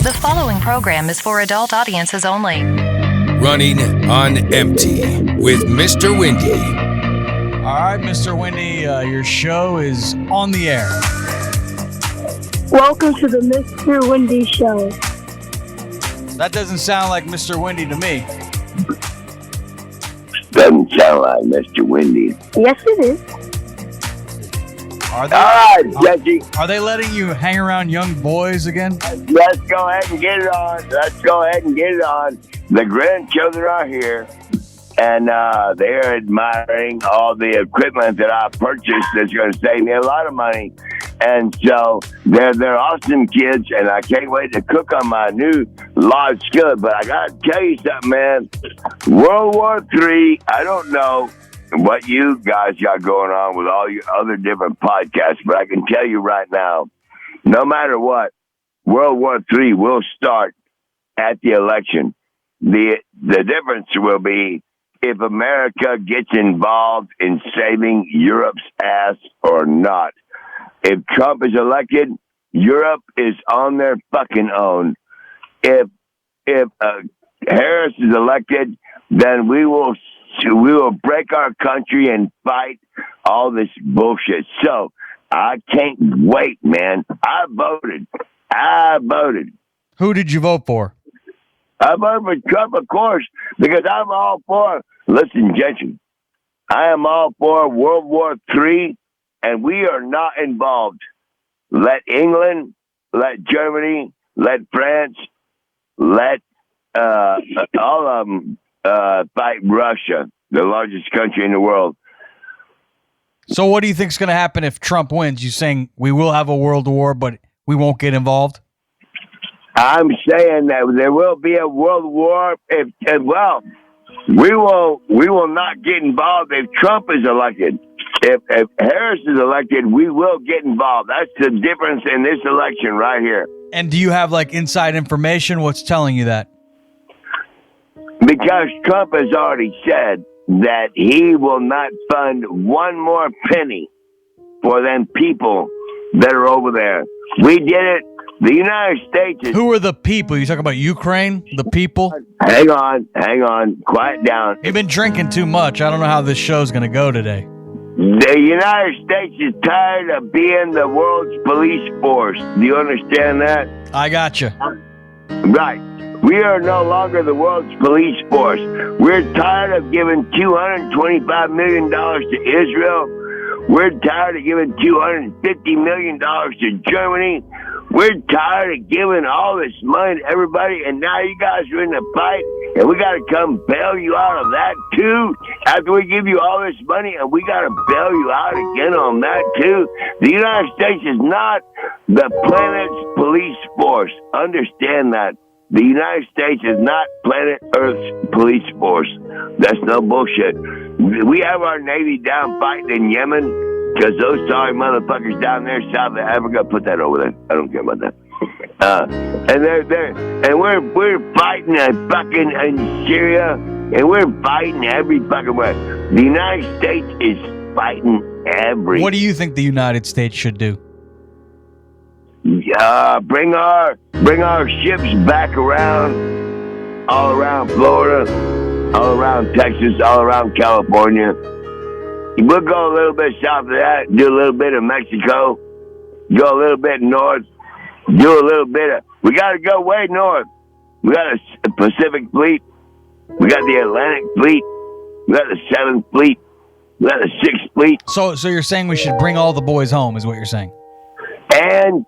The following program is for adult audiences only. Running on empty with Mr. Windy. All right, Mr. Windy, your show is on the air. Welcome to the Mr. Windy Show. That doesn't sound like Mr. Windy to me. Doesn't sound like Mr. Windy. Yes, it is. Are they, All right, Jesse. Are they letting you hang around young boys again? Let's go ahead and get it on. The grandchildren are here, and they're admiring all the equipment that I purchased that's going to save me a lot of money. And so they're awesome kids, and I can't wait to cook on my new large skillet. But I got to tell you something, man. World War III, I don't know what you guys got going on with all your other different podcasts, but I can tell you right now, no matter what, World War III will start at the election. The difference will be if America gets involved in saving Europe's ass or not. If Trump is elected, Europe is on their fucking own. If Harris is elected, then we will break our country and fight all this bullshit. So I can't wait, man. I voted. Who did you vote for? I voted for Trump, of course, because I'm all for, listen, Gentry, I am all for World War III, and we are not involved. Let England, let Germany, let France, let all of them fight Russia, the largest country in the world. So what do you think is going to happen if Trump wins? You saying we will have a world war, but we won't get involved? I'm saying that there will be a world war. We will not get involved if Trump is elected. If Harris is elected, we will get involved. That's the difference in this election right here. And do you have like inside information? What's telling you that? Because Trump has already said that he will not fund one more penny for them people that are over there. We did it. The United States is... Who are the people? You talking about Ukraine? The people? Hang on. Quiet down. You've been drinking too much. I don't know how this show's going to go today. The United States is tired of being the world's police force. Do you understand that? I gotcha. Right. We are no longer the world's police force. We're tired of giving $225 million to Israel. We're tired of giving $250 million to Germany. We're tired of giving all this money to everybody, and now you guys are in the fight, and we got to come bail you out of that, too, after we give you all this money, and we got to bail you out again on that, too. The United States is not the planet's police force. Understand that. The United States is not planet Earth's police force. That's no bullshit. We have our Navy down fighting in Yemen because those sorry motherfuckers down there south of Africa, put that over there. I don't care about that. And we're fighting fucking in Syria, and we're fighting every fucking way. The United States is fighting every. What do you think the United States should do? Bring our ships back around, all around Florida, all around Texas, all around California. We'll go a little bit south of that, do a little bit of Mexico, go a little bit north, do a little bit of... We got to go way north. We got a Pacific Fleet. We got the Atlantic Fleet. We got the 7th Fleet. We got the 6th Fleet. So you're saying we should bring all the boys home, is what you're saying? And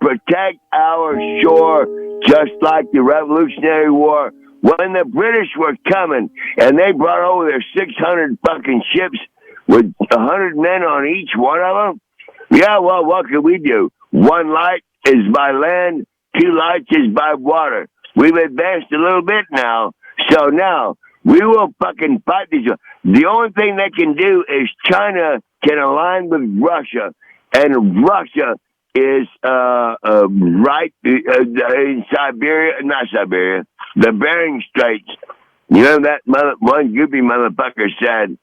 protect our shore just like the Revolutionary War. When the British were coming and they brought over their 600 fucking ships with 100 men on each one of them, yeah, well, what could we do? One light is by land, 2 lights is by water. We've advanced a little bit now, so now we will fucking fight these. The only thing they can do is China can align with Russia, and Russia is right in the Bering Straits. You know that one goopy motherfucker said,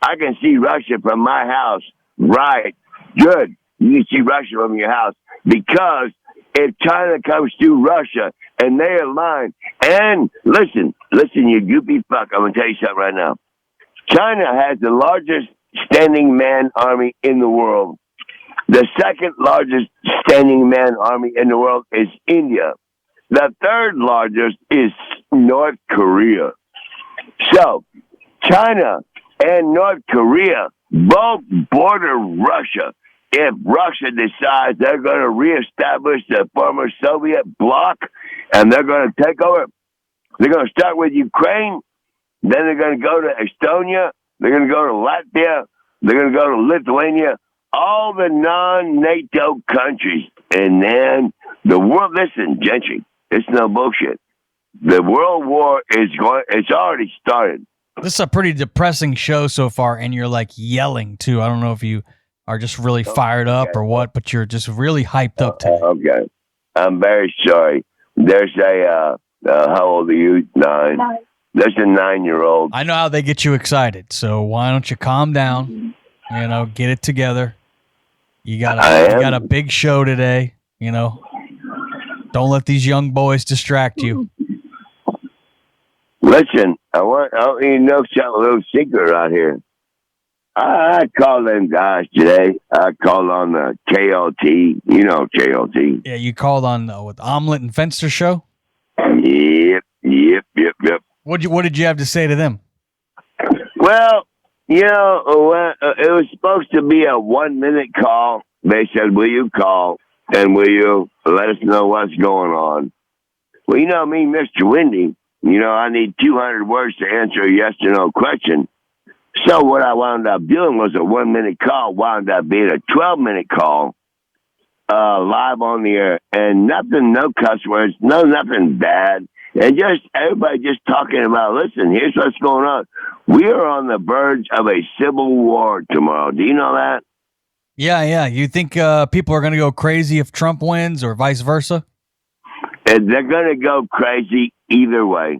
I can see Russia from my house. Right. Good. You can see Russia from your house because if China comes through Russia and they align. And listen, you goopy fuck. I'm going to tell you something right now. China has the largest standing man army in the world. The second largest standing man army in the world is India. The third largest is North Korea. So, China and North Korea both border Russia. If Russia decides they're going to reestablish the former Soviet bloc and they're going to take over, they're going to start with Ukraine, then they're going to go to Estonia, they're going to go to Latvia, they're going to go to Lithuania, all the non-NATO countries. And then the world, listen, Gentry, it's no bullshit. The World War it's already started. This is a pretty depressing show so far, and you're like yelling too. I don't know if you are just really fired up or what, but you're just really hyped up today. Okay. I'm very sorry. There's how old are you? 9. There's a 9-year-old. I know how they get you excited, so why don't you calm down, get it together. You got a big show today, Don't let these young boys distract you. Listen, I want you to know something, a little secret out here. I called them guys today. I called on the KLT. You know KLT. Yeah, you called on with Omelet and Fenster show? Yep. What did you have to say to them? Well, it was supposed to be a 1-minute call. They said, will you call and will you let us know what's going on? Well, you know me, Mr. Windy. I need 200 words to answer a yes or no question. So what I wound up doing was a 1-minute call, wound up being a 12-minute call, live on the air, and nothing, no cuss words, nothing bad, and just everybody just talking about, listen, here's what's going on. We are on the verge of a civil war tomorrow. Do you know that? Yeah. You think people are going to go crazy if Trump wins or vice versa? And they're going to go crazy either way.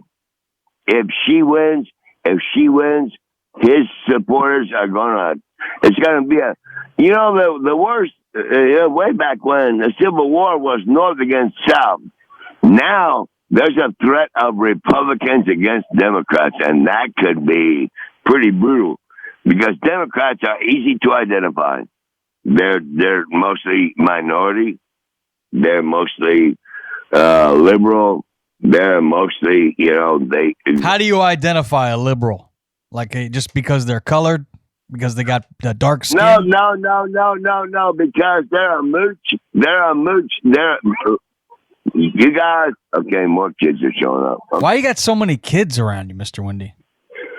If she wins, his supporters are it's going to be the worst, way back when the Civil War was North against South. Now there's a threat of Republicans against Democrats, and that could be pretty brutal because Democrats are easy to identify. They're mostly minority. They're mostly liberal. They're mostly, they... How do you identify a liberal? Like just because they're colored? Because they got dark skin? No, because they're a mooch. You guys... Okay, more kids are showing up. Okay. Why you got so many kids around you, Mr. Windy?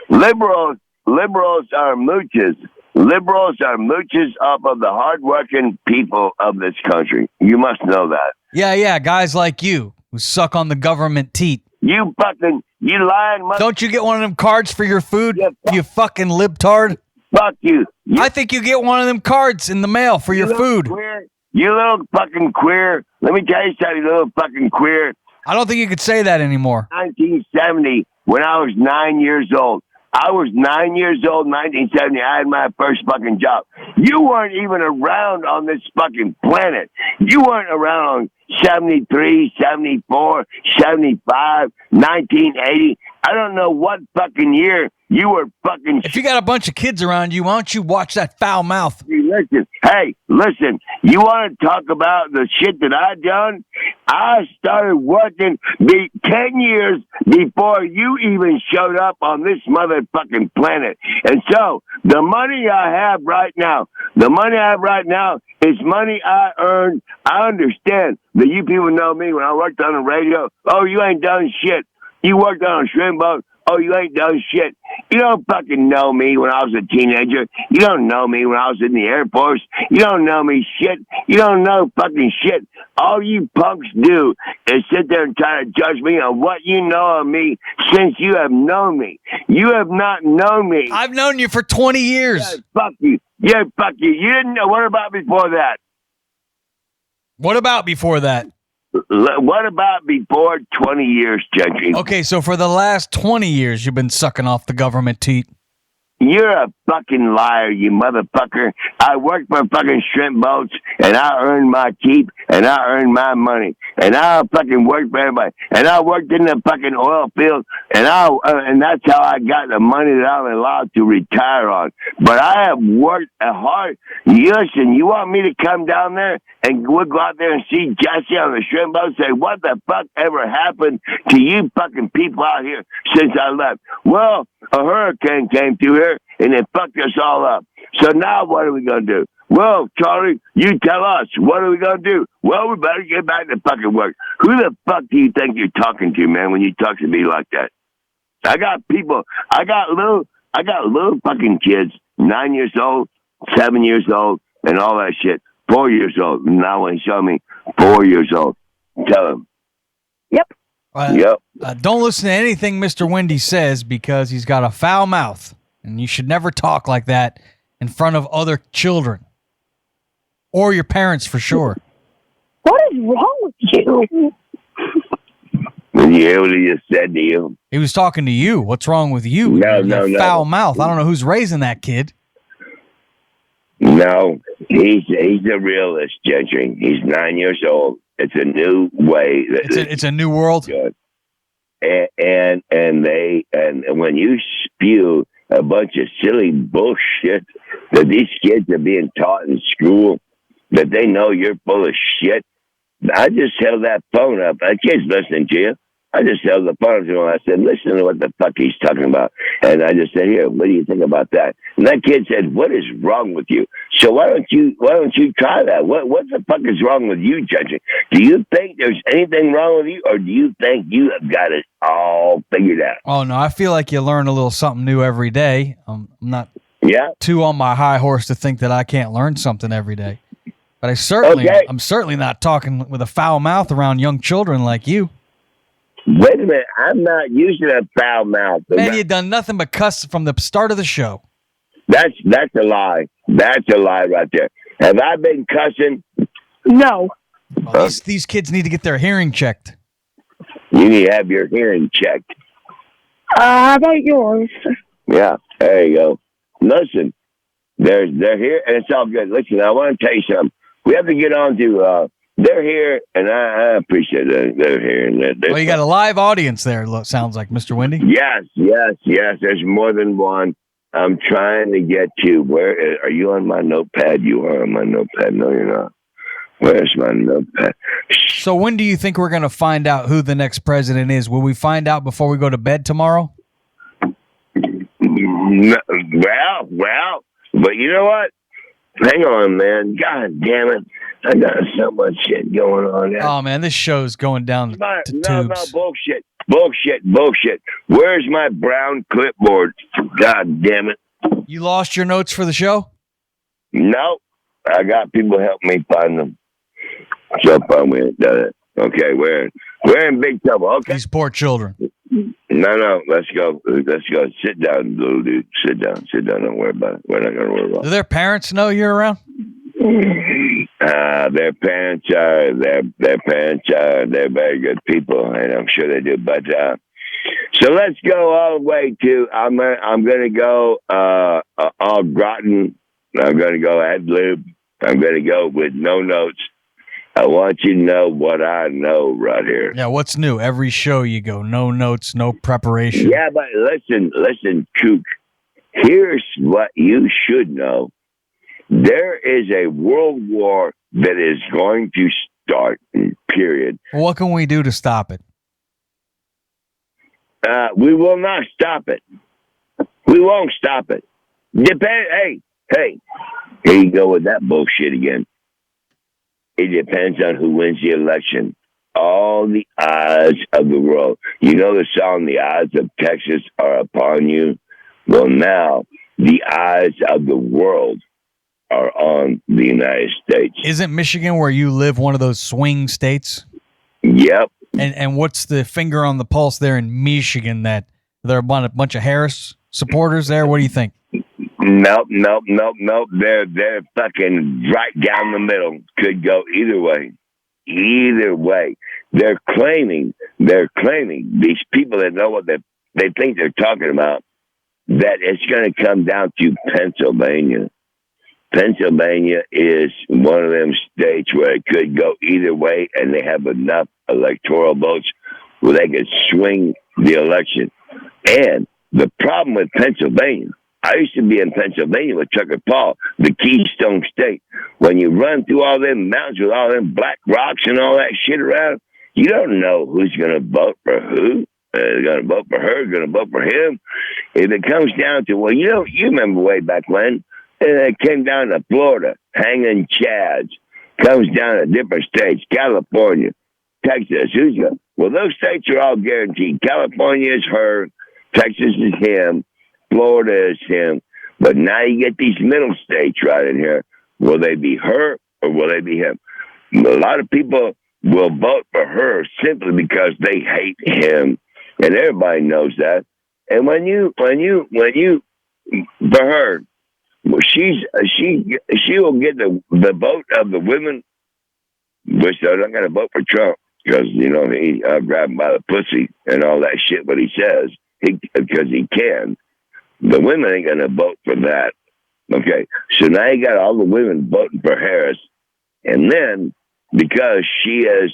Liberals are mooches. Liberals are mooches off of the hardworking people of this country. You must know that. Yeah, guys like you who suck on the government teat. You lying mother... Don't you get one of them cards for your food, you fucking libtard? Fuck you. I think you get one of them cards in the mail for your food. Queer. You little fucking queer. Let me tell you something, you little fucking queer. I don't think you could say that anymore. 1970, when I was 9 years old. I was 9 years old in 1970. I had my first fucking job. You weren't even around on this fucking planet. You weren't around on 73, 74, 75, 1980. I don't know what fucking year you were fucking... If you got a bunch of kids around you, why don't you watch that foul mouth? Listen. You want to talk about the shit that I done? I started working 10 years before you even showed up on this motherfucking planet. And so, the money I have right now is money I earned. I understand that you people know me when I worked on the radio. Oh, you ain't done shit. You worked on a shrimp boat. Oh, you ain't done shit. You don't fucking know me when I was a teenager. You don't know me when I was in the Air Force. You don't know me shit. You don't know fucking shit. All you punks do is sit there and try to judge me on what you know of me since you have known me. You have not known me. I've known you for 20 years. Yeah, fuck you. Yeah, fuck you. You didn't know. What about before that? What about before that? What about before 20 years, Gentry? Okay, so for the last 20 years, you've been sucking off the government teat. You're a fucking liar, you motherfucker. I worked for fucking shrimp boats, and I earned my keep, and I earned my money, and I fucking worked for everybody, and I worked in the fucking oil field, and that's how I got the money that I'm allowed to retire on. But I have worked hard. Listen, you want me to come down there and we'll go out there and see Jesse on the shrimp boat and say, what the fuck ever happened to you fucking people out here since I left? Well, a hurricane came through here and it fucked us all up. So now what are we going to do? Well, Charlie, you tell us. What are we going to do? Well, we better get back to fucking work. Who the fuck do you think you're talking to, man, when you talk to me like that? I got little fucking kids, 9 years old, 7 years old, and all that shit. 4 years old. Now when he showed me 4 years old. Tell him. Yep. Yep. Don't listen to anything Mr. Wendy says because he's got a foul mouth. And you should never talk like that in front of other children. Or your parents, for sure. What is wrong with you? Did you hear what he just said to you? He was talking to you. What's wrong with you? No. Foul mouth. I don't know who's raising that kid. No, he's a realist, Gentry. He's 9 years old. It's a new way. It's a new world. Good. And when you spew a bunch of silly bullshit that these kids are being taught in school, that they know you're full of shit. I just held that phone up. That kid's listening to you. I just held the phone up to him. I said, listen to what the fuck he's talking about. And I just said, here, what do you think about that? And that kid said, what is wrong with you? So why don't you try that? What the fuck is wrong with you, Judge? Do you think there's anything wrong with you, or do you think you have got it all figured out? Oh, no, I feel like you learn a little something new every day. I'm not too on my high horse to think that I can't learn something every day. But I'm certainly not talking with a foul mouth around young children like you. Wait a minute, I'm not using a foul mouth. Man, you've done nothing but cuss from the start of the show. That's a lie. That's a lie right there. Have I been cussing? No. Well, these kids need to get their hearing checked. You need to have your hearing checked. How about yours? Yeah, there you go. Listen, they're here, and it's all good. Listen, I want to tell you something. We have to get on to... they're here, and I appreciate that they're here. And well, you got a live audience there, sounds like, Mr. Wendy. Yes. There's more than one. I'm trying to get you. Where are you on my notepad? You are on my notepad. No, you're not. Where's my notepad? So when do you think we're going to find out who the next president is? Will we find out before we go to bed tomorrow? No, well, but you know what? Hang on, man. God damn it. I got so much shit going on there. Oh, man, this show's going down to tubes. No, bullshit. Where's my brown clipboard? God damn it. You lost your notes for the show? No. I got people help me find them. So far, we ain't done it. Okay, we're in big trouble. Okay. These poor children. No, let's go. Sit down, little dude. Sit down. Don't worry about it. We're not going to worry about it. Do their parents know you're around? Their parents are they're very good people, and I'm sure they do. But so let's go all the way to I'm going to go all Groton. I'm going to go ad lib. I'm going to go with no notes. I want you to know what I know right here. Yeah, what's new? Every show you go, no notes, no preparation. Yeah, but listen, Kook. Here's what you should know. There is a world war that is going to start, period. What can we do to stop it? We will not stop it. We won't stop it. Hey, here you go with that bullshit again. It depends on who wins the election. All the odds of the world. You know the song, The Odds of Texas Are Upon You? Well, now, the odds of the world are on the United States. Isn't Michigan, where you live, one of those swing states? Yep. And what's the finger on the pulse there in Michigan that there are a bunch of Harris supporters there? What do you think? Nope. They're fucking right down the middle. Could go either way. They're claiming these people that know what they think they're talking about. that it's going to come down to Pennsylvania. Pennsylvania is one of them states where it could go either way, and they have enough electoral votes where they could swing the election. And the problem with Pennsylvania, I used to be in Pennsylvania with Tucker Paul, the Keystone State. When you run through all them mountains with all them black rocks and all that shit around, you don't know who's going to vote for who. They're going to vote for her, going to vote for him. If it comes down to, well, you remember way back when, it came down to Florida, hanging chads. Comes down to different states, California, Texas. Who's going? Well, those states are all guaranteed. California is her, Texas is him, Florida is him. But now you get these middle states right in here. Will they be her or will they be him? A lot of people will vote for her simply because they hate him, and everybody knows that. And when you for her, well, she will get the vote of the women, which they're not going to vote for Trump because he grab him by the pussy and all that shit. What he says, because he can. The women ain't going to vote for that. Okay, so now you got all the women voting for Harris, and then because she is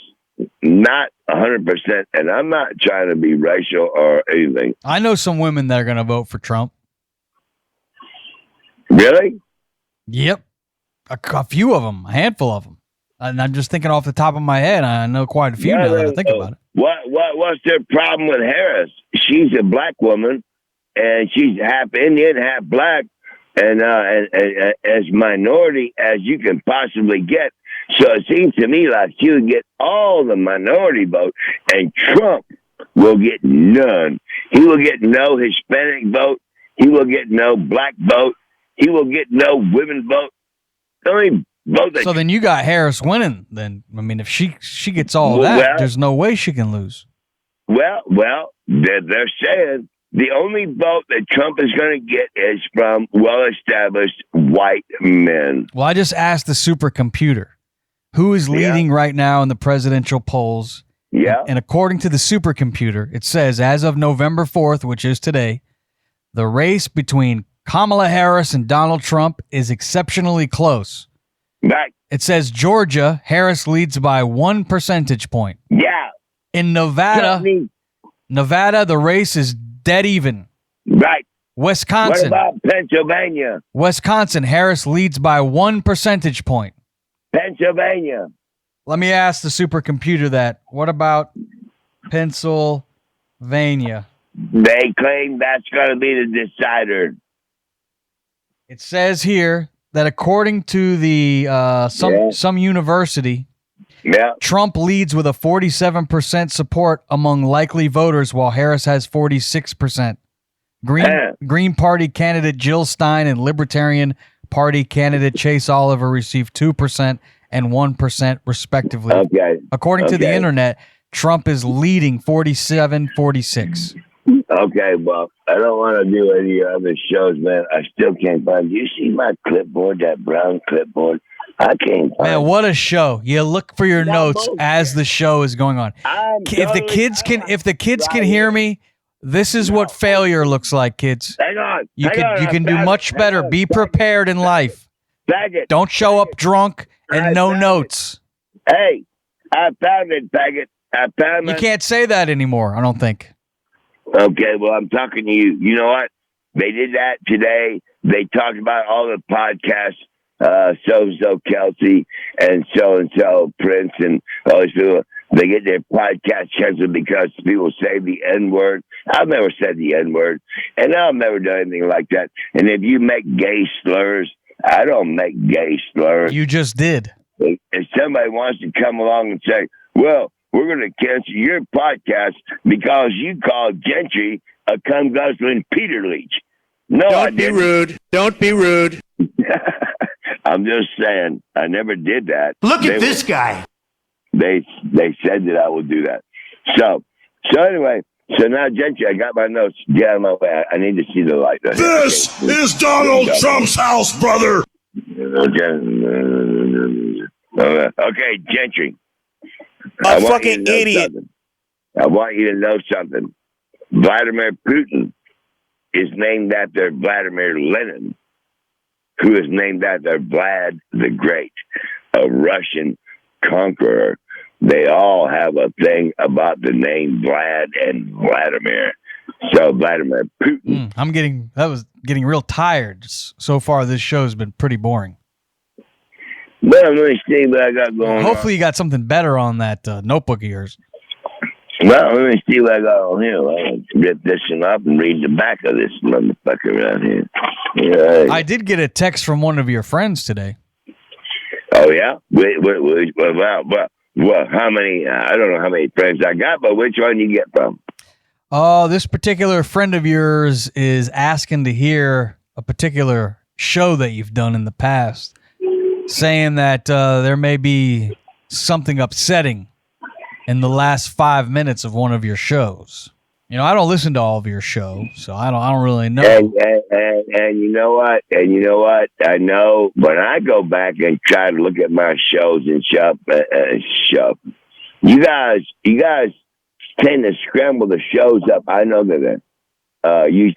not 100%, and I'm not trying to be racial or anything. I know some women that are going to vote for Trump. Really? Yep. A few of them, a handful of them. And I'm just thinking off the top of my head. I know quite a few now that I think about it. What's their problem with Harris? She's a black woman, and she's half Indian, half black, and as minority as you can possibly get. So it seems to me like she would get all the minority vote, and Trump will get none. He will get no Hispanic vote. He will get no black vote. He will get no women vote. The only vote that so then you got Harris winning. Then I mean, if she gets all that, there's no way she can lose. Well, they're saying the only vote that Trump is going to get is from well-established white men. Well, I just asked the supercomputer, who is leading right now in the presidential polls. Yeah. And according to the supercomputer, it says as of November 4th, which is today, the race between Kamala Harris and Donald Trump is exceptionally close. Right. It says Georgia, Harris leads by 1 percentage point. Yeah. In Nevada, the race is dead even. Right. Wisconsin. What about Pennsylvania? Wisconsin, Harris leads by 1 percentage point. Pennsylvania. Let me ask the supercomputer that. What about Pennsylvania? They claim that's going to be the decider. It says here that according to the some university, Trump leads with a 47% support among likely voters, while Harris has 46%. Green Party candidate Jill Stein and Libertarian Party candidate Chase Oliver received 2% and 1% respectively. Okay. According to the internet, Trump is leading 47-46. Okay, well, I don't want to do any other shows, man. I still can't find. Do you see my clipboard, that brown clipboard? I can't find. Man, what a show! You look for your notes as the show is going on. If the kids can hear me, this is what failure looks like, kids. Hang on. You can do much better. Be prepared in life. Faggot. Don't show up drunk and no notes. Hey, I found it, faggot. I found it. You can't say that anymore, I don't think. Okay, well, I'm talking to you. You know what? They did that today. They talked about all the podcasts, so-and-so Kelsey and so-and-so Prince and all these people. They get their podcast canceled because people say the N-word. I've never said the N-word, and I've never done anything like that. And if you make gay slurs, I don't make gay slurs. You just did. If somebody wants to come along and say, well, we're going to cancel your podcast because you called Gentry a cum-guzzling Peter Leach. No, Don't be rude. Don't be rude. I'm just saying, I never did that. Look at this guy. They said that I would do that. So anyway, so now, Gentry, I got my notes. Get out of my way. I need to see the light. This is Donald Trump's house, brother. Okay, Gentry. A fucking idiot. Something. I want you to know something. Vladimir Putin is named after Vladimir Lenin, who is named after Vlad the Great, a Russian conqueror. They all have a thing about the name Vlad and Vladimir. So Vladimir Putin. That was getting real tired. So far, this show's been pretty boring. Well, let me see what I got going on. Hopefully you got something better on that notebook of yours. Well, let me see what I got on here. I'll rip this one up and read the back of this motherfucker right here. Yeah. I did get a text from one of your friends today. Oh, yeah? Well, how many? I don't know how many friends I got, but which one you get from? Oh, this particular friend of yours is asking to hear a particular show that you've done in the past, saying that there may be something upsetting in the last 5 minutes of one of your shows. You know, I don't listen to all of your shows, so I don't really know. And you know what? I know when I go back and try to look at my shows and stuff, you guys tend to scramble the shows up. I know that you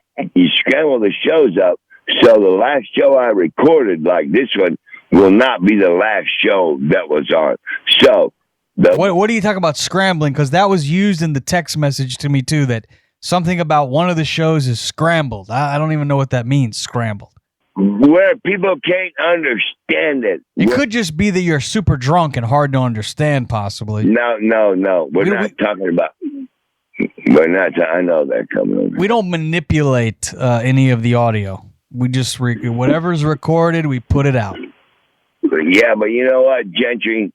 scramble the shows up, so the last show I recorded, like this one, will not be the last show that was on. So. What are you talking about scrambling? Because that was used in the text message to me, too, that something about one of the shows is scrambled. I don't even know what that means, scrambled. Where people can't understand it. It could just be that you're super drunk and hard to understand, possibly. No. We're not talking about... I know that coming over. We don't manipulate any of the audio. We just... whatever's recorded, we put it out. Yeah, but you know what, Gentry...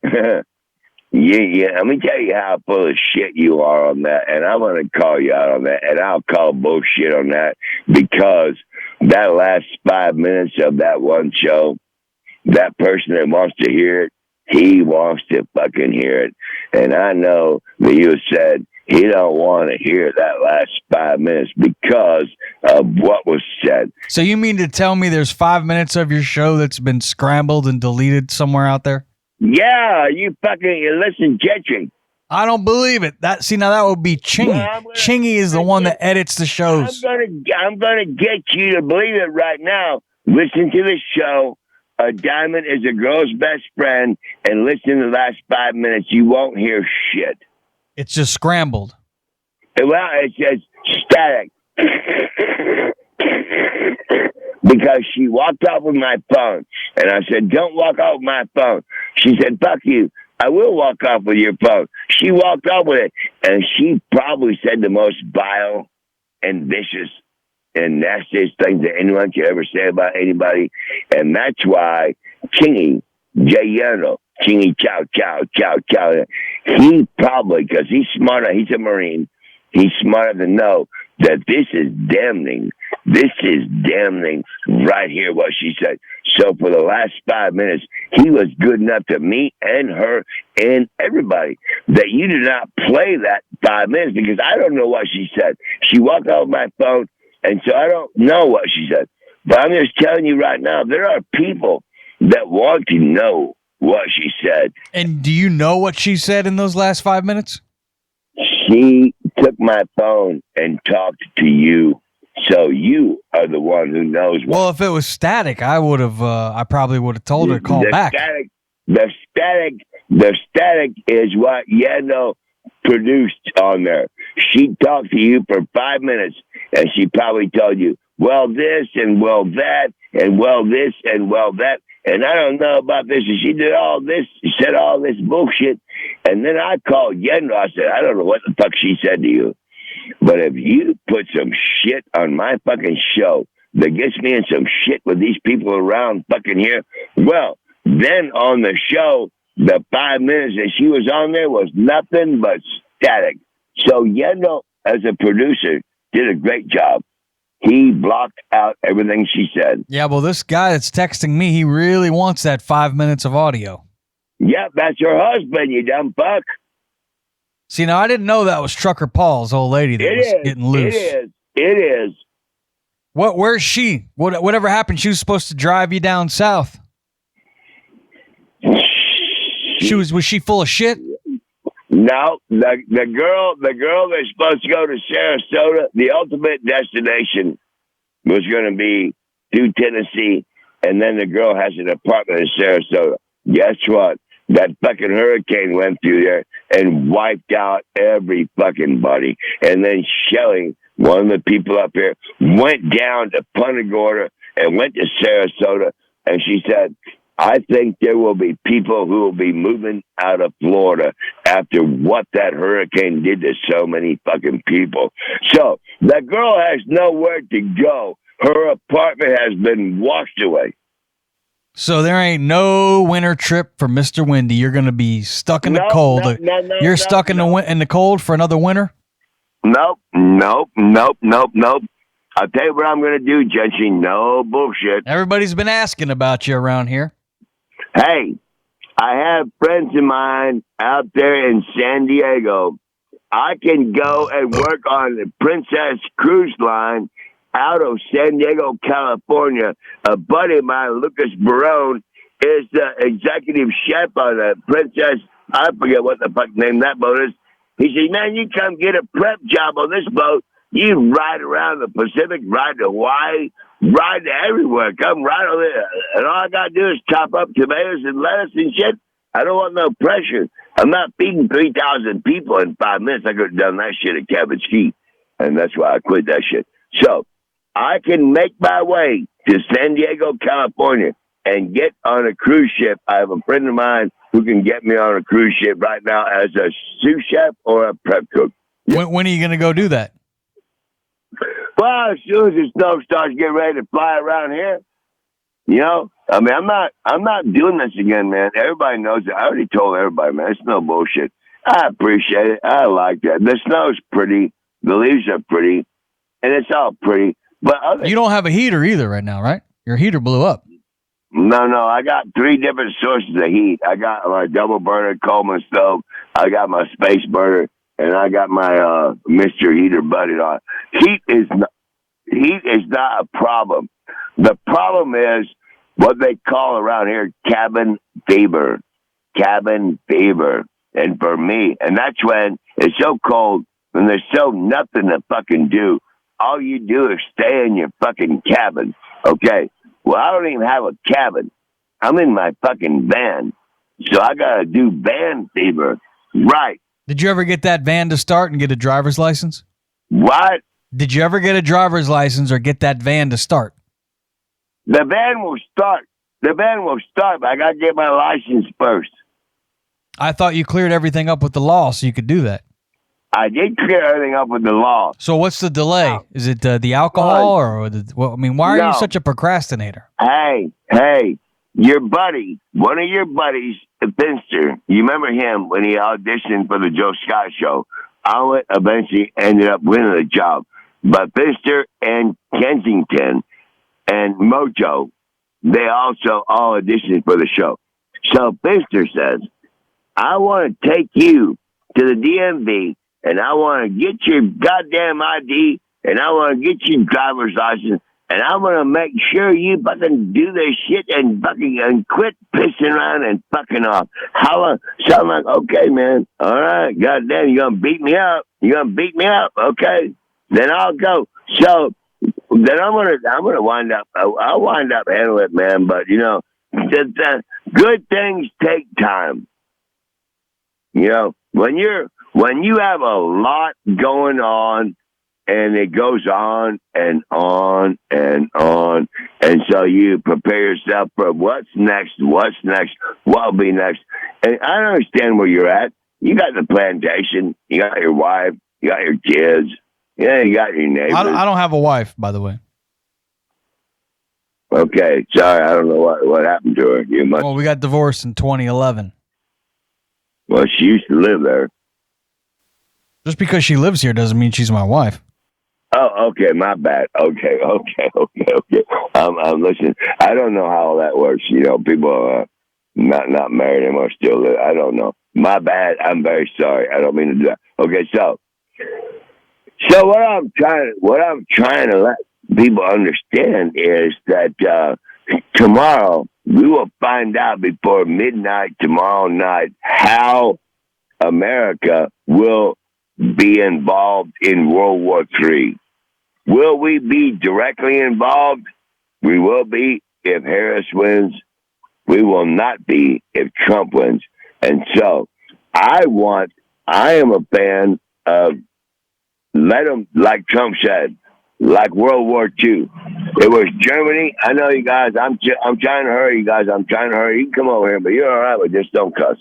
Yeah, let me tell you how full of shit you are on that, and I'm going to call you out on that, and I'll call bullshit on that, because that last 5 minutes of that one show, that person that wants to hear it, he wants to fucking hear it, and I know that you said he don't want to hear that last 5 minutes because of what was said. So you mean to tell me there's 5 minutes of your show that's been scrambled and deleted somewhere out there? Yeah, you listen, Gentry. I don't believe it. That would be Chingy. Well, Chingy is the one that edits the shows. I'm gonna get you to believe it right now. Listen to the show. A diamond is a girl's best friend, and listen to the last 5 minutes. You won't hear shit. It's just scrambled. Well, it says static. Because she walked off with my phone. And I said, don't walk off with my phone. She said, fuck you. I will walk off with your phone. She walked off with it. And she probably said the most vile and vicious and nastiest things that anyone could ever say about anybody. And that's why Chingy, Jay Yandle, Chingy chow, he probably, because he's smarter, he's a Marine, he's smarter to know that this is damning. This is damning right here, what she said. So for the last 5 minutes, he was good enough to me and her and everybody that you did not play that 5 minutes, because I don't know what she said. She walked off my phone, and so I don't know what she said. But I'm just telling you right now, there are people that want to know what she said. And do you know what she said in those last 5 minutes? She took my phone and talked to you. So you are the one who knows what. Well, if it was static, I probably would have told her to call back. The static is what Yandle produced on there. She talked to you for 5 minutes, and she probably told you, well, this, and well, that, and well, this, and well, that, and I don't know about this, and she did all this, she said all this bullshit, and then I called Yandle. I said, I don't know what the fuck she said to you. But if you put some shit on my fucking show that gets me in some shit with these people around fucking here, well, then on the show, the 5 minutes that she was on there was nothing but static. So Yandle, as a producer, did a great job. He blocked out everything she said. Yeah, well, this guy that's texting me, he really wants that 5 minutes of audio. Yep, that's your husband, you dumb fuck. See, now I didn't know that was Trucker Paul's old lady that was getting loose. It is. Where's she? Whatever happened, she was supposed to drive you down south. Was she full of shit? No, the girl that's supposed to go to Sarasota, the ultimate destination, was going to be through Tennessee, and then the girl has an apartment in Sarasota. Guess what? That fucking hurricane went through there and wiped out every fucking body. And then Shelley, one of the people up here, went down to Punta Gorda and went to Sarasota, and she said, I think there will be people who will be moving out of Florida after what that hurricane did to so many fucking people. So that girl has nowhere to go. Her apartment has been washed away. So there ain't no winter trip for Mr. Windy. You're going to be stuck in the cold. You're stuck in the cold for another winter? Nope. I'll tell you what I'm going to do, Gentry. No bullshit. Everybody's been asking about you around here. Hey, I have friends of mine out there in San Diego. I can go and work on the Princess Cruise Line out of San Diego, California. A buddy of mine, Lucas Barone, is the executive chef on the Princess. I forget what the fuck name that boat is. He said, man, you come get a prep job on this boat. You ride around the Pacific, ride to Hawaii, ride to everywhere. Come right over there. And all I got to do is chop up tomatoes and lettuce and shit. I don't want no pressure. I'm not feeding 3,000 people in 5 minutes. I could have done that shit at Cabbage Key. And that's why I quit that shit. So I can make my way to San Diego, California, and get on a cruise ship. I have a friend of mine who can get me on a cruise ship right now as a sous chef or a prep cook. When are you going to go do that? Well, as soon as the snow starts getting ready to fly around here, you know, I mean, I'm not doing this again, man. Everybody knows it. I already told everybody, man, it's no bullshit. I appreciate it. I like that. The snow's pretty. The leaves are pretty. And it's all pretty. But you don't have a heater either right now, right? Your heater blew up. No. I got 3 different sources of heat. I got my double burner Coleman stove. I got my space burner. And I got my Mr. Heater butted on. Heat is not a problem. The problem is what they call around here cabin fever. Cabin fever. And for me, and that's when it's so cold and there's so nothing to fucking do. All you do is stay in your fucking cabin. Okay. Well, I don't even have a cabin. I'm in my fucking van. So I got to do van fever. Right. Did you ever get that van to start and get a driver's license? What? Did you ever get a driver's license or get that van to start? The van will start. But I got to get my license first. I thought you cleared everything up with the law so you could do that. I did clear everything up with the law. So what's the delay? Is it the alcohol or why are you such a procrastinator? Hey, your buddy, one of your buddies, Finster, you remember him when he auditioned for the Joe Scott show? I eventually ended up winning the job. But Finster and Kensington and Mojo, they also all auditioned for the show. So Finster says, I want to take you to the DMV and I want to get your goddamn ID and I want to get your driver's license. And I'm going to make sure you fucking do this shit and quit pissing around and fucking off. So I'm like, okay, man. All right. Goddamn, you're going to beat me up. Okay. Then I'll go. So then I'm going to wind up. I'll wind up handling it, man. But, you know, the good things take time. You know, when you have a lot going on, and it goes on and on and on. And so you prepare yourself for what's next, what'll be next. And I don't understand where you're at. You got the plantation. You got your wife. You got your kids. Yeah, you got your neighbors. I don't have a wife, by the way. Okay, sorry. I don't know what happened to her. Well, we got divorced in 2011. Well, she used to live there. Just because she lives here doesn't mean she's my wife. Oh, okay, my bad. Okay. I'm listening. I don't know how that works. You know, people not married anymore still live. I don't know. My bad. I'm very sorry. I don't mean to do that. Okay, so what I'm trying to let people understand is that tomorrow we will find out before midnight tomorrow night how America will be involved in World War III. Will we be directly involved? We will be if Harris wins. We will not be if Trump wins. And so I am a fan of let them, like Trump said, like World War II. It was Germany. I know you guys. I'm trying to hurry, you guys. I'm trying to hurry. You can come over here, but you're all right, but just don't cuss.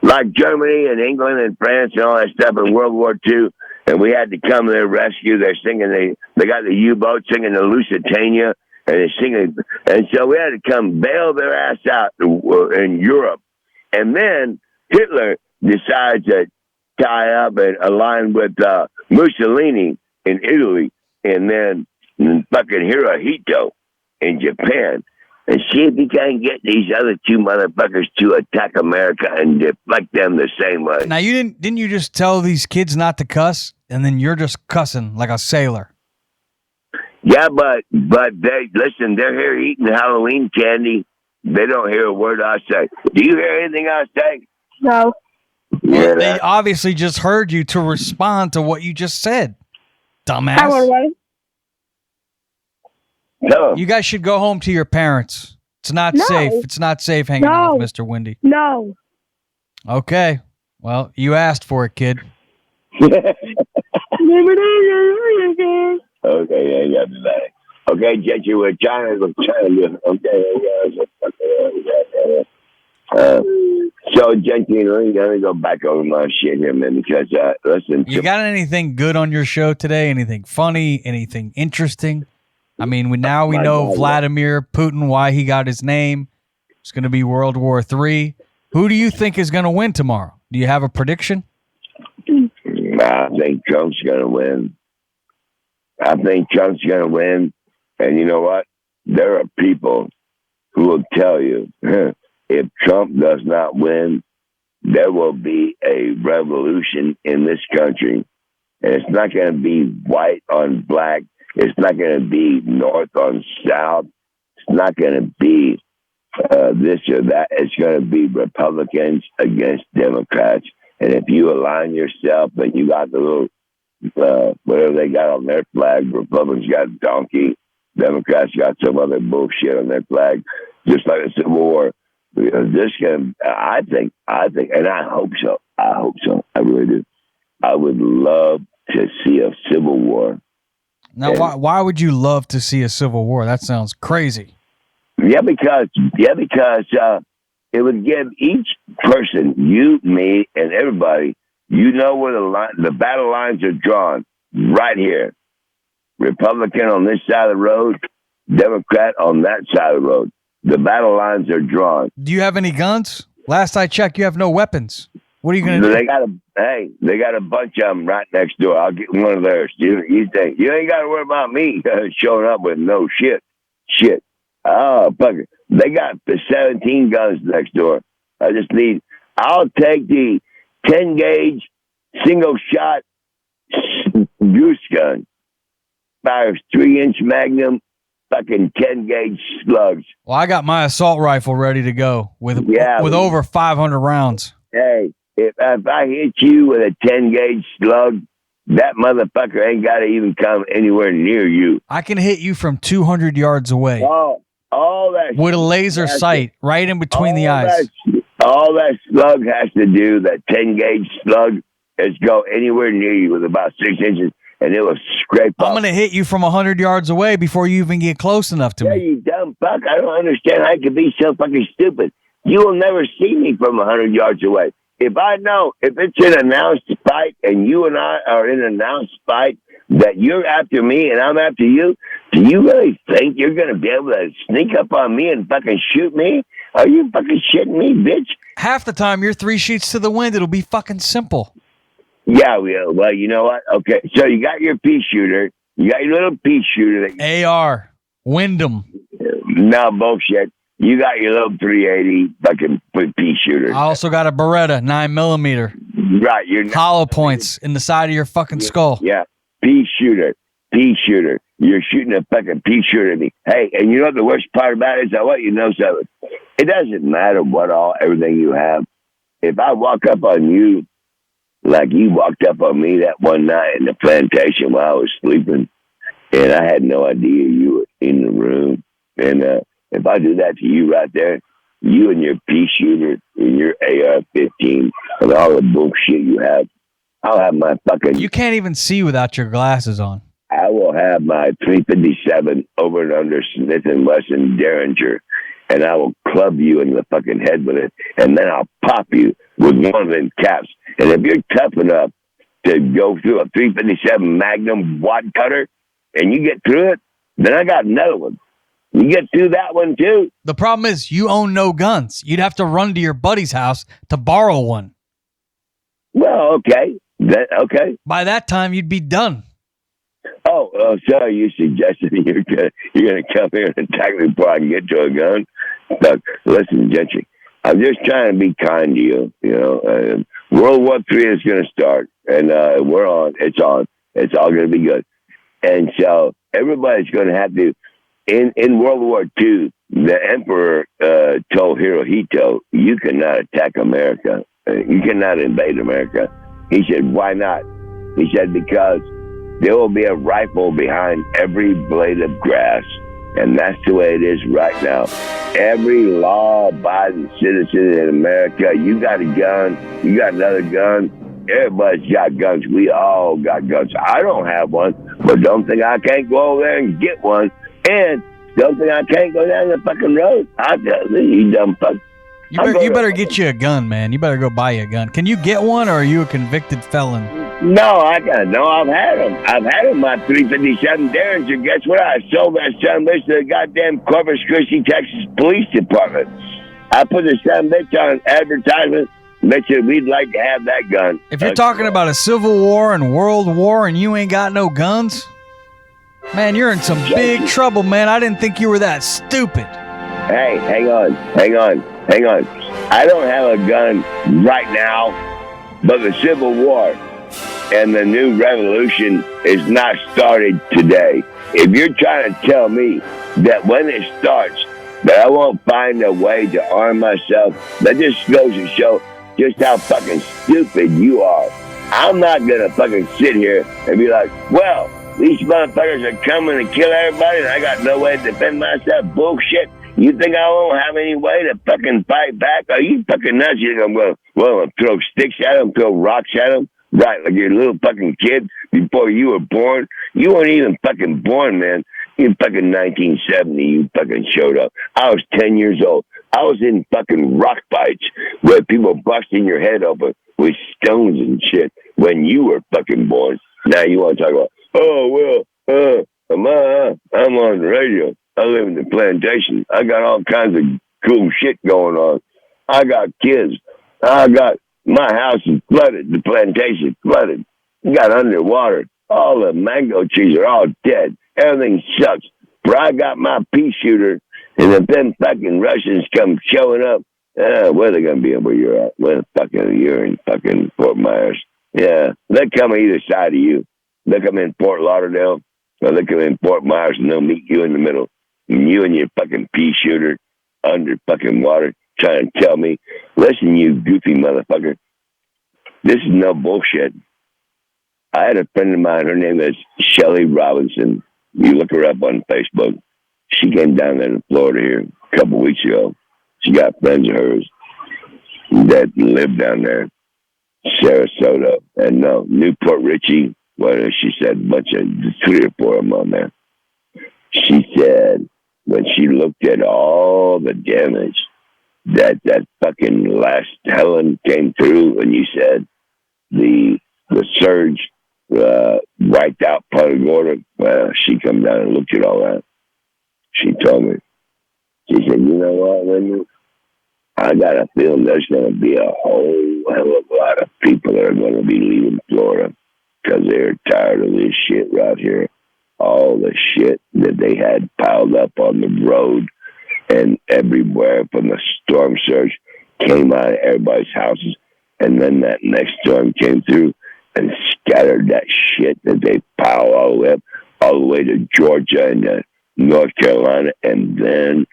Like Germany and England and France and all that stuff in World War II, and we had to come to their rescue. They're singing. They got the U-boat singing the Lusitania, and they're singing. And so we had to come bail their ass out in Europe. And then Hitler decides to tie up and align with Mussolini in Italy, and then fucking Hirohito in Japan, and see if you can get these other two motherfuckers to attack America and deflect them the same way. Now didn't you just tell these kids not to cuss, and then you're just cussing like a sailor? Yeah, but they listen. They're here eating Halloween candy. They don't hear a word I say. Do you hear anything I say? No. Well, they obviously just heard you to respond to what you just said, dumbass. I went away. No. You guys should go home to your parents. It's not safe. It's not safe hanging out with Mr. Windy. No. Okay. Well, you asked for it, kid. Okay, yeah, you got to do that. Okay, Gentry, we're trying to do. Okay. So, Gentry, let me go back over my shit here, man, because, listen. You got anything good on your show today? Anything funny? Anything interesting? I mean, we know Vladimir Putin, why he got his name. It's going to be World War III. Who do you think is going to win tomorrow? Do you have a prediction? I think Trump's going to win. And you know what? There are people who will tell you, if Trump does not win, there will be a revolution in this country. And it's not going to be white on black. It's not going to be north on south. It's not going to be this or that. It's going to be Republicans against Democrats. And if you align yourself and you got the little, whatever they got on their flag, Republicans got a donkey, Democrats got some other bullshit on their flag, just like the Civil War. I think, and I hope so. I really do. I would love to see a civil war. Now, why would you love to see a civil war? That sounds crazy. Yeah, because it would give each person, you, me, and everybody, where the battle lines are drawn right here. Republican on this side of the road, Democrat on that side of the road. The battle lines are drawn. Do you have any guns? Last I checked, you have no weapons. What are you going to do? They got a bunch of them right next door. I'll get one of theirs. You think you ain't got to worry about me showing up with no shit. Oh, fuck it. They got the 17 guns next door. I'll take the 10 gauge single shot goose gun. Fires 3-inch Magnum, fucking 10 gauge slugs. Well, I got my assault rifle ready to go with over 500 rounds. Hey, if I hit you with a 10 gauge slug, that motherfucker ain't got to even come anywhere near you. I can hit you from 200 yards away. All that with a laser sight right in between the eyes. All that slug has to do, that 10 gauge slug, is go anywhere near you with about 6 inches, and it will scrape up. I'm going to hit you from 100 yards away before you even get close enough to me. You dumb fuck. I don't understand how you can be so fucking stupid. You will never see me from 100 yards away. If it's an announced fight and you and I are in an announced fight that you're after me and I'm after you, do you really think you're going to be able to sneak up on me and fucking shoot me? Are you fucking shitting me, bitch? Half the time you're 3 sheets to the wind. It'll be fucking simple. Yeah, well, you know what? Okay, so you got your pea shooter. You got your little pea shooter. AR. Wyndham. No, bullshit. You got your little 380 fucking pea shooter. I also got a Beretta 9mm. Right. Hollow points in the side of your fucking skull. Yeah. Pea shooter. You're shooting a fucking pea shooter at me. Hey, and you know what the worst part about it is? I want you to know something. It doesn't matter everything you have. If I walk up on you like you walked up on me that one night in the plantation while I was sleeping, and I had no idea you were in the room. And if I do that to you right there, you and your pea shooter and your AR-15 and all the bullshit you have, I'll have my fucking... You can't even see without your glasses on. I will have my 357 over and under Smith & Wesson Derringer, and I will club you in the fucking head with it, and then I'll pop you with one of them caps. And if you're tough enough to go through a 357 Magnum wad cutter, and you get through it, then I got another one. You get through that one too. The problem is you own no guns. You'd have to run to your buddy's house to borrow one. Well, okay. Okay. By that time, you'd be done. Oh, sorry, you suggested you're going to come here and attack me before I can get to a gun? Look, listen, Gentry, I'm just trying to be kind to you. You know, World War III is going to start, and we're on. It's on. It's all going to be good. And so everybody's going to have to, in World War II, the Emperor told Hirohito, you cannot attack America. You cannot invade America. He said, why not? He said, because there will be a rifle behind every blade of grass. And that's the way it is right now. Every law-abiding citizen in America, you got a gun, you got another gun, everybody's got guns. We all got guns. I don't have one, but don't think I can't go over there and get one. And don't think I can't go down the fucking road. I tell you, dumb fuck. You better get you a gun, man. You better go buy you a gun. Can you get one, or are you a convicted felon? No, I've had them. I've had them, my 357 Derringer. Guess what? I sold that son of a bitch to the goddamn Corpus Christi, Texas Police Department. I put the son of a bitch on advertisement, mentioned we'd like to have that gun. If you're talking about a Civil War and World War and you ain't got no guns, man, you're in some big trouble, man. I didn't think you were that stupid. Hey, hang on. I don't have a gun right now, but the Civil War and the new revolution is not started today. If you're trying to tell me that when it starts, that I won't find a way to arm myself, that just goes to show just how fucking stupid you are. I'm not gonna fucking sit here and be like, well, these motherfuckers are coming to kill everybody and I got no way to defend myself. Bullshit. You think I won't have any way to fucking fight back? Are you fucking nuts? You think I'm going to throw sticks at them, throw rocks at them? Right, like you're a little fucking kid before you were born. You weren't even fucking born, man. You fucking 1970, you fucking showed up. I was 10 years old. I was in fucking rock fights where people busting your head open with stones and shit when you were fucking born. Now you want to talk about, I'm on the radio. I live in the plantation. I got all kinds of cool shit going on. I got kids. My house is flooded. The plantation flooded. It got underwater. All the mango trees are all dead. Everything sucks. But I got my pea shooter, and if them fucking Russians come showing up, where they going to be where you're at? Where the fuck are you? You're in fucking Fort Myers. Yeah, they come either side of you. They come in Fort Lauderdale, or they come in Fort Myers, and they'll meet you in the middle. And you and your fucking pea shooter under fucking water trying to tell me, listen, you goofy motherfucker, this is no bullshit. I had a friend of mine, her name is Shelly Robinson. You look her up on Facebook. She came down there to Florida here a couple weeks ago. She got friends of hers that live down there, Sarasota, and Newport Richie. Well, she said a bunch of 3 or 4 of them on there. She said when she looked at all the damage that fucking last Helen came through, and you said the surge wiped out Punta Gorda. Well, she come down and looked at all that. She told me. She said, you know what, Linda? I got a feeling there's going to be a whole hell of a lot of people that are going to be leaving Florida because they're tired of this shit right here. All the shit that they had piled up on the road and everywhere from the storm surge came out of everybody's houses. And then that next storm came through and scattered that shit that they piled all the way to Georgia and North Carolina. And then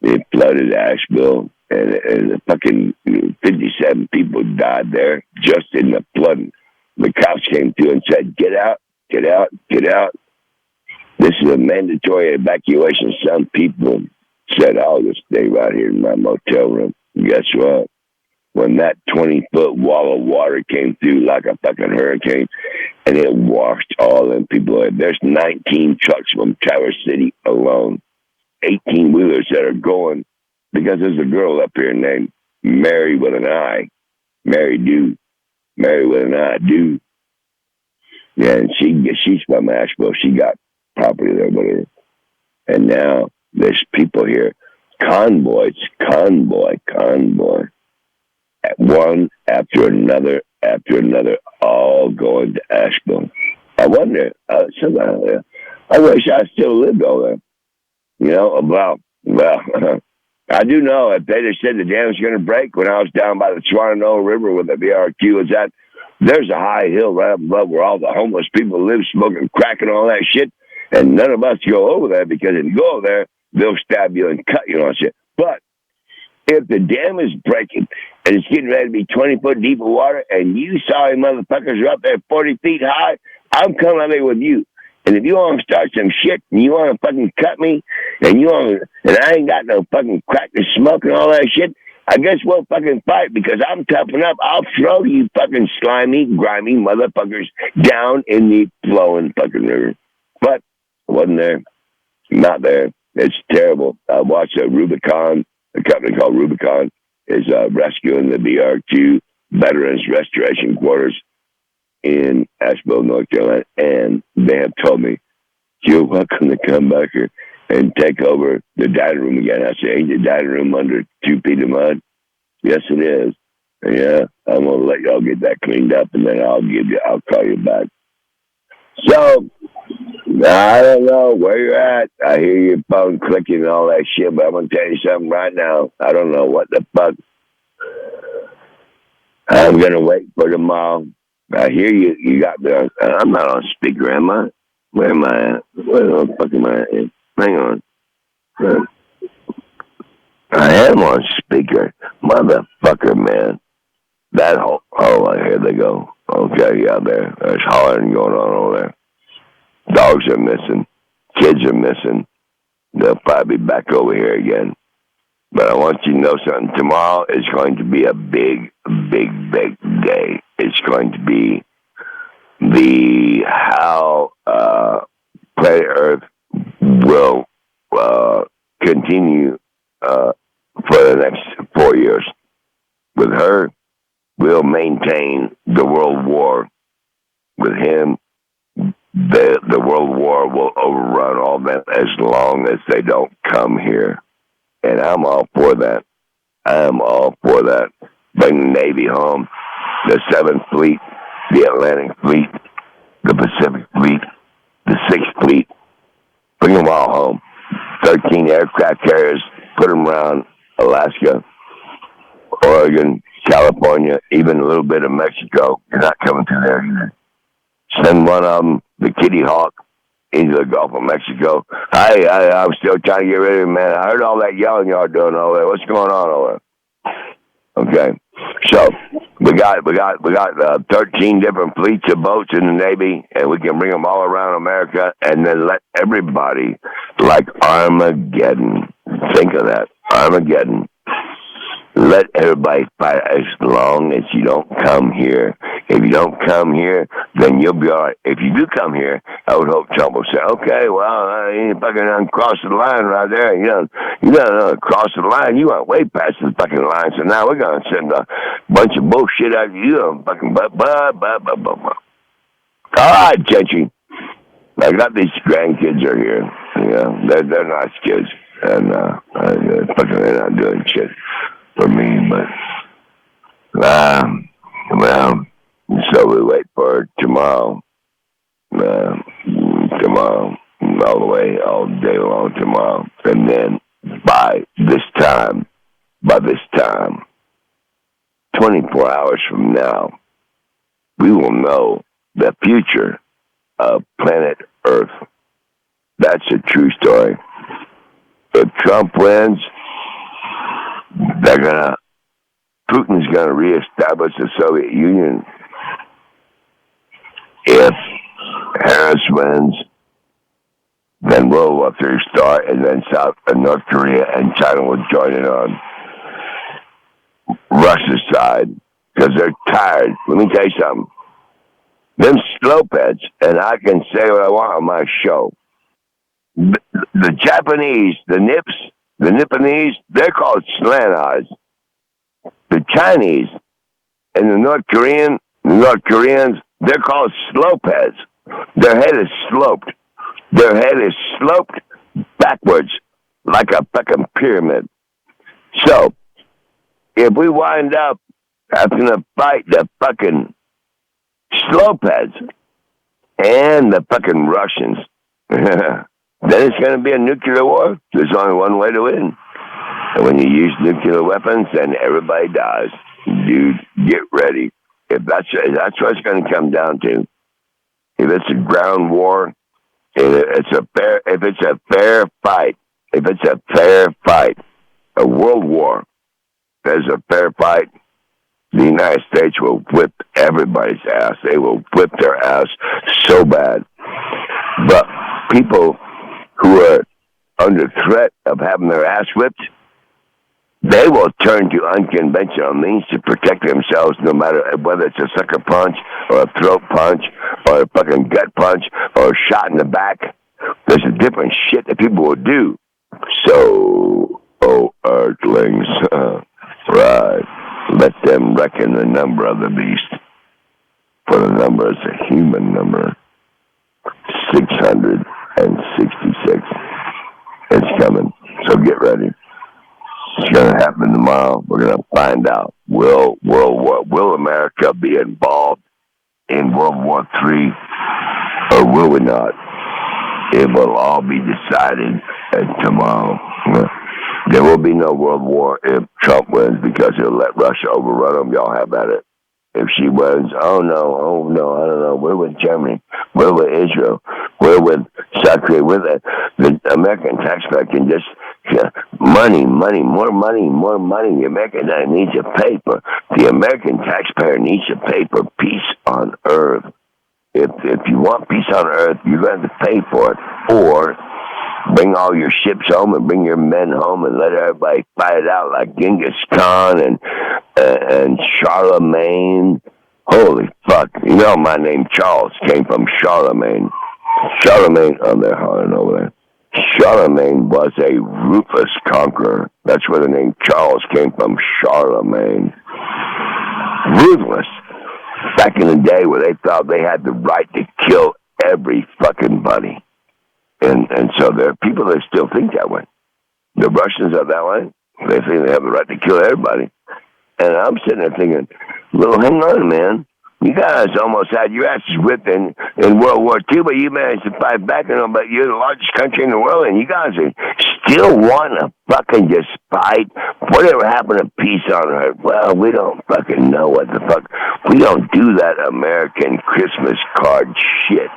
it flooded Asheville and fucking 57 people died there just in the flooding. The cops came through and said, get out, get out, get out. This is a mandatory evacuation. Some people said, I'll just stay right here in my motel room. Guess what? When that 20-foot wall of water came through like a fucking hurricane, and it washed all them people. There's 19 trucks from Traverse City alone, 18-wheelers that are going, because there's a girl up here named Mary with an I, Mary with an I, do. Yeah, and she's from Asheville. She got property there, whatever. And now there's people here, convoy, one after another, all going to Asheville. I wonder, sometimes, I wish I still lived over there. You know, well, I do know if they just said the dam's going to break when I was down by the Shenandoah River where the BRQ was at, there's a high hill right up above where all the homeless people live, smoking crack and all that shit, and none of us go over there because if you go over there, they'll stab you and cut you and shit. But if the dam is breaking and it's getting ready to be 20-foot deep of water and you sorry motherfuckers are up there 40 feet high, I'm coming out there with you. And if you want to start some shit and you want to fucking cut me and I ain't got no fucking crack to smoke and all that shit, I guess we'll fucking fight because I'm tough enough. I'll throw you fucking slimy, grimy motherfuckers down in the flowing fucking river. But I wasn't there. Not there. It's terrible. I watched Rubicon. A company called Rubicon is rescuing the BRQ Veterans Restoration Quarters in Asheville, North Carolina, and they have told me, you're welcome to come back here and take over the dining room again. I said, ain't the dining room under 2 feet of mud? Yes, it is. Yeah, I'm going to let y'all get that cleaned up, and then I'll call you back. So, I don't know where you're at. I hear your phone clicking and all that shit, but I'm going to tell you something right now. I don't know what the fuck. I'm going to wait for tomorrow. I hear you. You got me on. I'm not on speaker, am I? Where am I at? Where the fuck am I at? Hang on. I am on speaker. Motherfucker, man. That whole... Oh, here they go. Okay, yeah, there's hollering going on over there. Dogs are missing. Kids are missing. They'll probably be back over here again. But I want you to know something. Tomorrow is going to be a big, big, big day. It's going to be how planet Earth will continue for the next 4 years. With her, we'll maintain the world war. With him, the world war will overrun all that as long as they don't come here. And I'm all for that. I'm all for that. Bring the Navy home, the 7th Fleet, the Atlantic Fleet, the Pacific Fleet, the 6th Fleet. Bring them all home. 13 aircraft carriers, put them around Alaska, Oregon, California, even a little bit of Mexico. You're not coming through there either. Send one of them, the Kitty Hawk, into the Gulf of Mexico. I'm still trying to get rid of it, man. I heard all that yelling y'all doing over there. What's going on over there? Okay. So, we got 13 different fleets of boats in the Navy, and we can bring them all around America, and then let everybody, like Armageddon, think of that, Armageddon. Let everybody fight as long as you don't come here. If you don't come here, then you'll be all right. If you do come here, I would hope Trump will say, okay, well, you fucking cross the line right there. You know, cross the line. You went way past the fucking line, so now we're going to send a bunch of bullshit out of you. Fucking All right, Gentry. I got these grandkids are here. You know, they're nice kids. And fucking they're not doing shit for me, but well, so we wait for tomorrow, all day long tomorrow, and then by this time, 24 hours from now, we will know the future of planet Earth. That's a true story. If Trump wins, Putin's gonna reestablish the Soviet Union if Harris wins. Then World War III start, and then North Korea and China will join in on Russia's side because they're tired. Let me tell you something. Them slowheads, and I can say what I want on my show. The Japanese, the Nipponese, they're called slant eyes. The Chinese and the North Koreans, they're called slopeheads. Their head is sloped. Their head is sloped backwards like a fucking pyramid. So, if we wind up having to fight the fucking slopeheads and the fucking Russians, then it's going to be a nuclear war. There's only one way to win. And when you use nuclear weapons, then everybody dies. Dude, get ready. If that's what it's going to come down to. If it's a ground war, if it's a fair fight, a world war, there's a fair fight, the United States will whip everybody's ass. They will whip their ass so bad. But people who are under threat of having their ass whipped, they will turn to unconventional means to protect themselves, no matter whether it's a sucker punch or a throat punch or a fucking gut punch or a shot in the back. There's a different shit that people will do. So, Earthlings, right, let them reckon the number of the beast. For the number is a human number, 666. It's coming, so get ready. It's going to happen tomorrow. We're going to find out. Will America be involved in World War III, or will we not? It will all be decided tomorrow. There will be no world war if Trump wins, because he'll let Russia overrun them. Y'all have at it. If she wins, oh no, I don't know. We're with Germany. We're with Israel. We're with South Korea. The American taxpayer can just money, more money. The American needs to pay for. The American taxpayer needs to pay for peace on earth. If you want peace on earth, you're going to have to pay for it, or bring all your ships home and bring your men home and let everybody fight it out like Genghis Khan and Charlemagne. Holy fuck. You know my name, Charles, came from Charlemagne. Charlemagne, they're hollering over there. Charlemagne was a ruthless conqueror. That's where the name Charles came from, Charlemagne. Ruthless. Back in the day where they thought they had the right to kill every fucking buddy. And so there are people that still think that way. The Russians are that way. They think they have the right to kill everybody. And I'm sitting there thinking, well, hang on, man. You guys almost had your asses whipped in World War II, but you managed to fight back, but you're the largest country in the world, and you guys are still wanting to fucking just fight. Whatever happened to peace on earth? Well, we don't fucking know what the fuck. We don't do that American Christmas card shit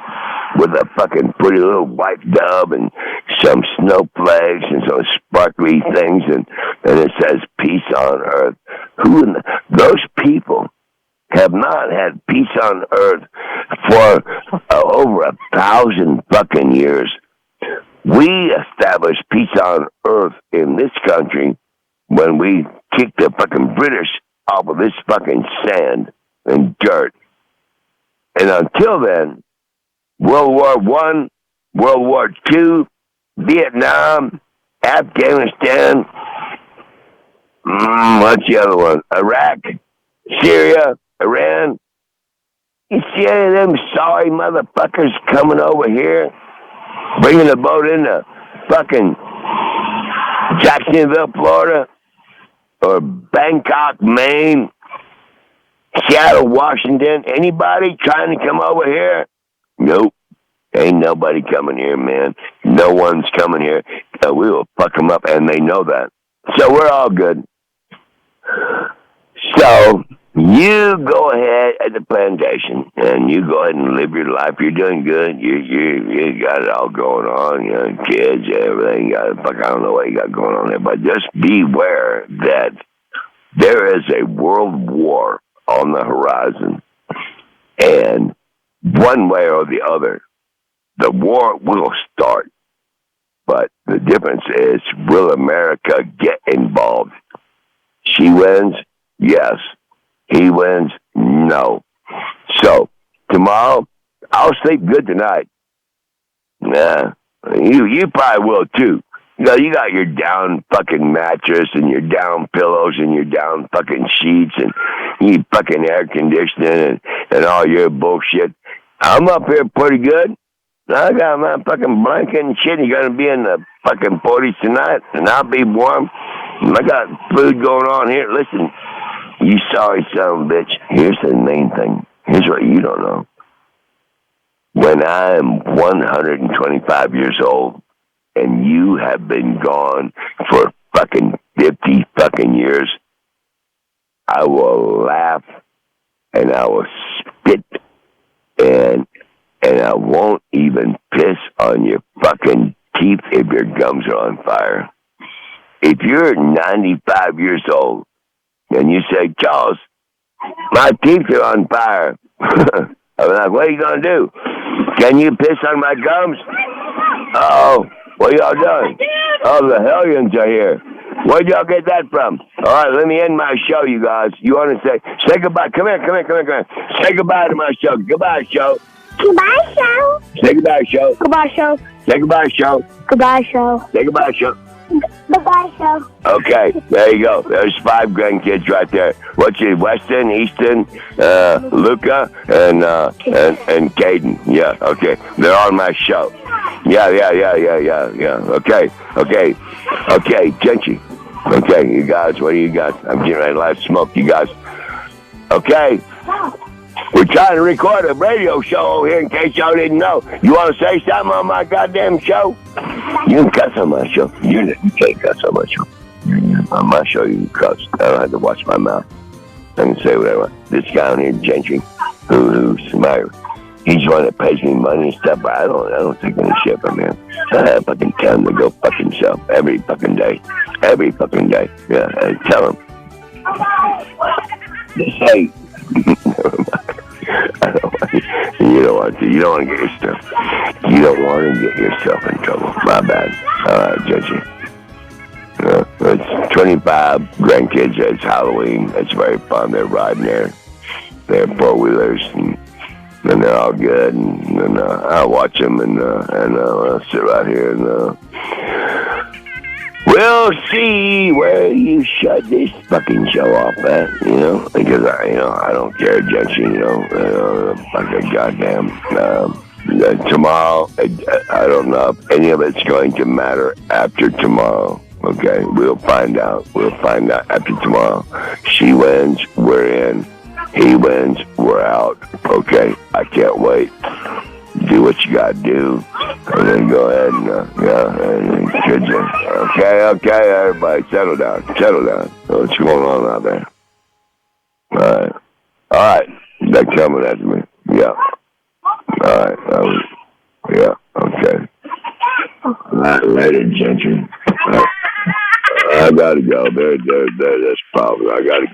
with a fucking pretty little white dove and some snowflakes and some sparkly things, and it says peace on earth. Those people have not had peace on earth for over 1,000 fucking years. We established peace on earth in this country when we kicked the fucking British off of this fucking sand and dirt. And until then, World War I, World War II, Vietnam, Afghanistan, what's the other one? Iraq, Syria, Iran. You see any of them sorry motherfuckers coming over here, bringing the boat into fucking Jacksonville, Florida, or Bangkok, Maine, Seattle, Washington? Anybody trying to come over here? Nope. Ain't nobody coming here, man. No one's coming here. We will fuck them up, and they know that. So we're all good. So You go ahead at the plantation, and you go ahead and live your life. You're doing good. You got it all going on. You know, kids, everything. You got, fuck, I don't know what you got going on there, but just beware that there is a world war on the horizon, and one way or the other, the war will start. But the difference is, will America get involved? She wins, yes. He wins, no. So, tomorrow, I'll sleep good tonight. Nah, you probably will too. You know, you got your down fucking mattress and your down pillows and your down fucking sheets and you fucking air conditioning and all your bullshit. I'm up here pretty good. I got my fucking blanket and shit. You're going to be in the fucking 40s tonight, and I'll be warm. I got food going on here. Listen, you sorry son of a bitch. Here's the main thing. Here's what you don't know. When I'm 125 years old, and you have been gone for fucking 50 fucking years, I will laugh, and I will spit, and I won't even piss on your fucking teeth if your gums are on fire. If you're 95 years old and you say, Charles, my teeth are on fire, I'm like, what are you going to do? Can you piss on my gums? Oh, what y'all doing? Oh, the hellions are here. Where'd y'all get that from? All right, let me end my show, you guys. You want to say goodbye? Come here. Say goodbye to my show. Goodbye, show. Goodbye, show. Say goodbye, show. Goodbye, show. Say goodbye, show. Goodbye, show. Say goodbye, show. Goodbye, show. Okay, there you go. There's 5 grandkids right there. What's your Weston, Easton, Luca, and Caden? Yeah, okay. They're on my show. Yeah. Okay, Gentry. Okay, you guys, what do you got? I'm getting ready to light smoke, you guys. Okay. We're trying to record a radio show over here in case y'all didn't know. You want to say something on my goddamn show? You can cuss on my show. You can't cuss on my show. On my show, you can cuss. I don't have to watch my mouth. I can say whatever. This guy on here, Gentry, who's my, he's the one that pays me money and stuff, but I don't take any shit from him. I have fucking tell him to go fuck himself every fucking day. Every fucking day. Yeah, I tell him. Just say, I don't want to. You don't want to. You don't want to get yourself. You don't want to get yourself in trouble. My bad. All right, Gentry. It's 25 grandkids. It's Halloween. It's very fun. They're riding their 4-wheelers, and they're all good. And I'll watch them, and I'll sit right here, and we'll see where you shut this fucking show off at, because I don't care, Gentry, fucking goddamn. Tomorrow, I don't know if any of it's going to matter after tomorrow. Okay, we'll find out. We'll find out after tomorrow. She wins, we're in. He wins, we're out. Okay, I can't wait. Do what you gotta do, and then go ahead and could you? Okay, everybody, settle down. What's going on out there? All right. They're coming after me. Yeah. All right. Yeah. Okay. All right, later, Gentry. I gotta go. There's problems. I gotta